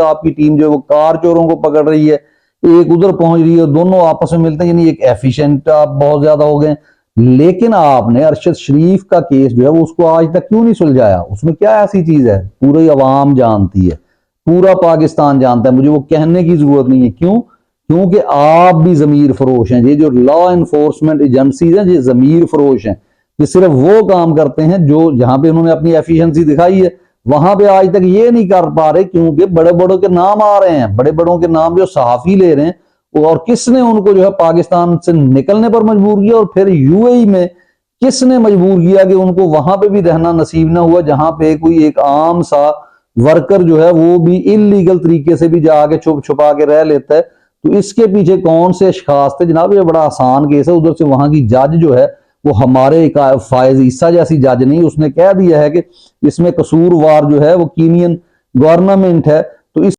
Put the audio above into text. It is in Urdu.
آپ کی ٹیم جو ہے وہ کار چوروں کو پکڑ رہی ہے، ایک ادھر پہنچ رہی ہے، دونوں آپس میں ملتے ہیں، یعنی ایک ایفیشنٹ آپ بہت زیادہ ہو گئے۔ لیکن آپ نے ارشد شریف کا کیس جو ہے وہ اس کو آج تک کیوں نہیں سلجھایا؟ اس میں کیا ایسی چیز ہے؟ پوری عوام جانتی ہے، پورا پاکستان جانتا ہے، مجھے وہ کہنے کی ضرورت نہیں ہے۔ کیوں؟ کیونکہ آپ بھی ضمیر فروش ہیں۔ یہ جو لا انفورسمنٹ ایجنسیز ہیں یہ ضمیر فروش ہیں، یہ صرف وہ کام کرتے ہیں جو جہاں پہ انہوں نے اپنی ایفیشنسی دکھائی ہے وہاں پہ آج تک یہ نہیں کر پا رہے، کیونکہ بڑے بڑوں کے نام آ رہے ہیں، بڑے بڑوں کے نام جو صحافی لے رہے ہیں، اور کس نے ان کو جو ہے پاکستان سے نکلنے پر مجبور کیا، اور پھر یو اے ای میں کس نے مجبور کیا کہ ان کو وہاں پہ بھی رہنا نصیب نہ ہوا، جہاں پہ کوئی ایک عام سا ورکر جو ہے وہ بھی انلیگل طریقے سے بھی جا کے چھپ چھپا کے رہ لیتا ہے۔ تو اس کے پیچھے کون سے اشخاص تھے؟ جناب یہ بڑا آسان کیس ہے۔ ادھر سے وہاں کی جج جو ہے وہ ہمارے فائز عیسیٰ جیسی جج نہیں، اس نے کہہ دیا ہے کہ اس میں قصوروار جو ہے وہ کینین گورنمنٹ ہے۔